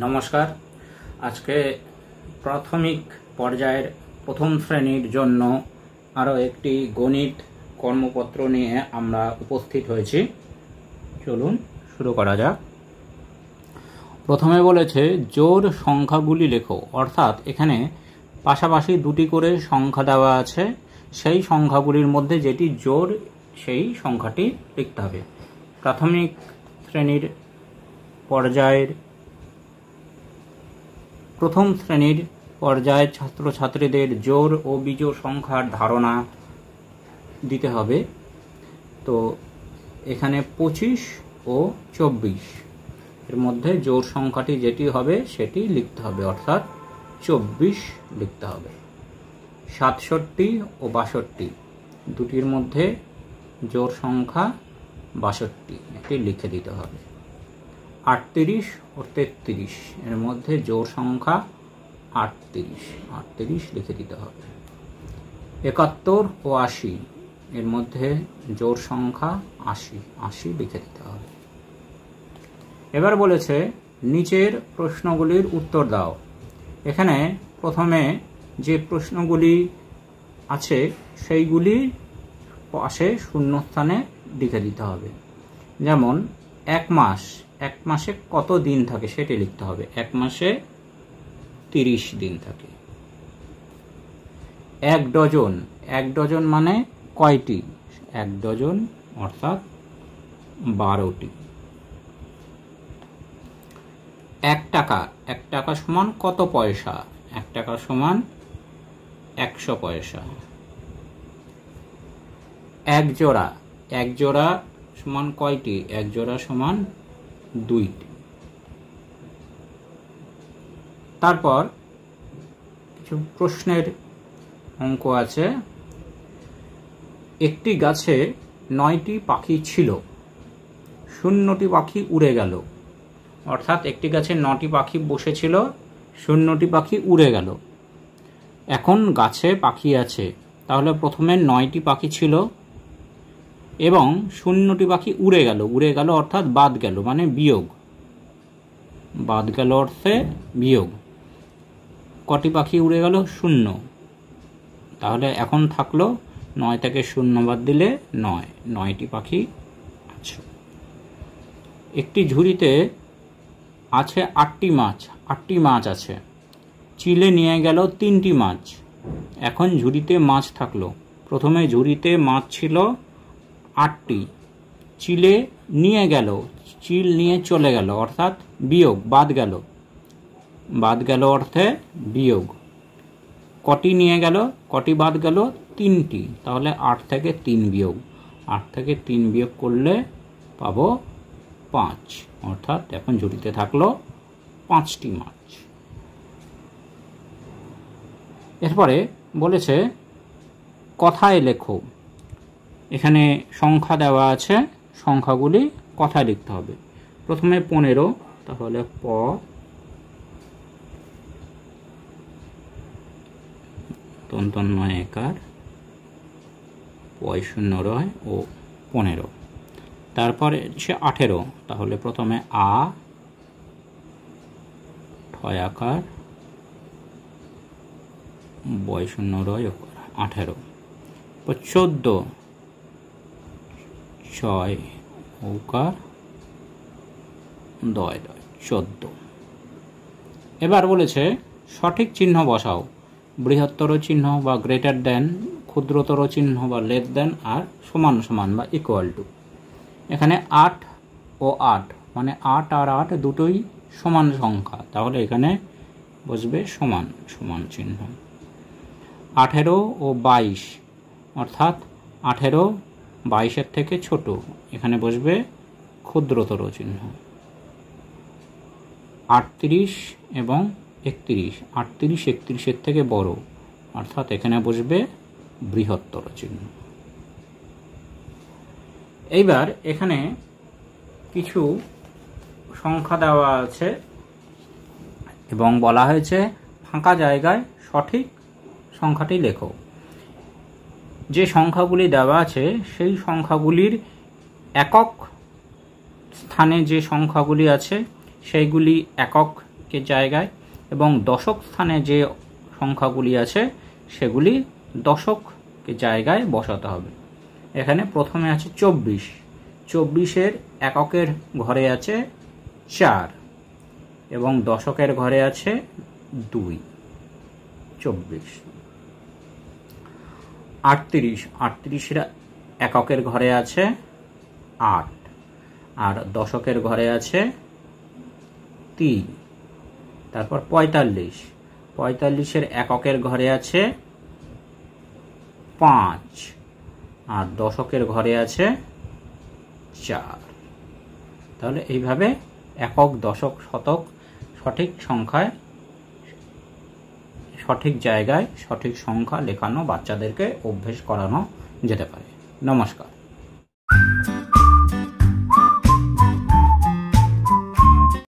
নমস্কার। আজকে প্রাথমিক পর্যায়ের প্রথম শ্রেণীর জন্য আরও একটি গণিত কর্মপত্র নিয়ে আমরা উপস্থিত হয়েছি। চলুন শুরু করা যাক। প্রথমে বলেছে জোড় সংখ্যাগুলি লেখো, অর্থাৎ এখানে পাশাপাশি দুটি করে সংখ্যা দেওয়া আছে, সেই সংখ্যাগুলির মধ্যে যেটি জোড় সেই সংখ্যাটি লিখতে হবে। প্রাথমিক শ্রেণীর পর্যায়ের প্রথম শ্রেণীর পর্যায়ের ছাত্রছাত্রীদের জোড় ও বিজোড় সংখ্যার ধারণা দিতে হবে। তো এখানে 25 ও 24 এর মধ্যে জোড় সংখ্যাটি যেটি হবে সেটি লিখতে হবে, অর্থাৎ 24 লিখতে হবে। 67 ও 62 দুটির মধ্যে জোড় সংখ্যা 62, এটি লিখে দিতে হবে। 38 ও 33 এর মধ্যে জোড় সংখ্যা 38 লিখে দিতে হবে। 71 ও 80 এর মধ্যে জোড় সংখ্যা 80 লিখে দিতে হবে। এবার বলেছে নিচের প্রশ্নগুলির উত্তর দাও। এখানে প্রথমে যে প্রশ্নগুলি আছে সেইগুলি পাশে শূন্যস্থানে লিখে দিতে হবে। যেমন এক মাসে কত দিন থাকে সেটি লিখতে হবে। এক মাসে 30 দিন থাকে। এক ডজন মানে কয়টি? এক ডজন অর্থাৎ 12টি। এক টাকা সমান কত পয়সা? এক টাকা সমান 100 পয়সা। এক জোড়া সমান কয়টি? এক জোড়া সমান 2টি। তারপর কিছু প্রশ্নের অঙ্ক আছে। একটি গাছে 9টি পাখি ছিল, 0টি পাখি উড়ে গেল। অর্থাৎ একটি গাছে 9টি পাখি বসেছিল, 0টি পাখি উড়ে গেল। এখন গাছে পাখি আছে, তাহলে প্রথমে 9টি পাখি ছিল এবং 0টি পাখি উড়ে গেল অর্থাৎ বাদ গেল, মানে বিয়োগ। বাদ গেল অর্থে বিয়োগ। কটি পাখি উড়ে গেল? 0। তাহলে এখন থাকলো 9 থেকে 0 বাদ দিলে 9টি পাখি আছে। একটি ঝুড়িতে আছে 8টি মাছ আছে। চিলে নিয়ে গেল 3টি মাছ। এখন ঝুড়িতে মাছ থাকলো। প্রথমে ঝুড়িতে মাছ ছিল 8টি, চিলে নিয়ে গেল, চিল নিয়ে চলে গেল অর্থাৎ বিয়োগ, বাদ গেল অর্থে বিয়োগ। কটি নিয়ে গেল, কটি বাদ গেল? 3টি। তাহলে 8 থেকে 3 বিয়োগ, 8 থেকে 3 বিয়োগ করলে পাবো 5, অর্থাৎ এখন ঝুড়িতে থাকলো 5টি মাছ। এরপরে বলেছে কথায় লেখো। এখানে সংখ্যা দেওয়া আছে, সংখ্যাগুলি কথায় লিখতে হবে। প্রথমে 15, তাহলে প তন্তন্ময় একার পয় শূন্য রয় ও 15। তারপরে সে 18, তাহলে প্রথমে আ ঠয় আকার বয় শূন্য রয় 18। 14 ছয় ঔকার দয় 14। এবার বলেছে সঠিক চিহ্ন বসাও। বৃহত্তর চিহ্ন বা গ্রেটার দেন, ক্ষুদ্রতর চিহ্ন বা লেস দেন, আর সমান সমান বা ইকুয়াল টু। এখানে 8 ও 8 মানে 8 আর 8 দুটোই সমান সংখ্যা, তাহলে এখানে বসবে সমান সমান চিহ্ন। 18 ও 22 অর্থাৎ 18 22-এর থেকে ছোট, এখানে বসবে ক্ষুদ্রতর চিহ্ন। 38 এবং 31, 38 31-এর থেকে বড়, অর্থাৎ এখানে বসবে বৃহত্তর চিহ্ন। এইবার এখানে কিছু সংখ্যা দেওয়া আছে এবং বলা হয়েছে ফাঁকা জায়গায় সঠিক সংখ্যাটি লেখো। যে সংখ্যাগুলি দেওয়া আছে সেই সংখ্যাগুলির একক স্থানে যে সংখ্যাগুলি আছে সেইগুলি একক শতকের জায়গায়, এবং দশক স্থানে যে সংখ্যাগুলি আছে সেগুলি দশকের জায়গায় বসাতে হবে। এখানে প্রথমে আছে 24, 24-এর এককের ঘরে আছে 4 এবং দশকের ঘরে আছে 2, 24। 38, 38-এর এককের ঘরে আছে 8 আর দশকের ঘরে আছে 3। তারপর 45, 45-এর এককের ঘরে আছে 5 আর দশকের ঘরে আছে 4। তাহলে এইভাবে একক, দশক, শতক সঠিক সংখ্যায় সঠিক জায়গায় সঠিক সংখ্যা লেখানো বাচ্চাদেরকে অভ্যেস করানো যেতে পারে। নমস্কার।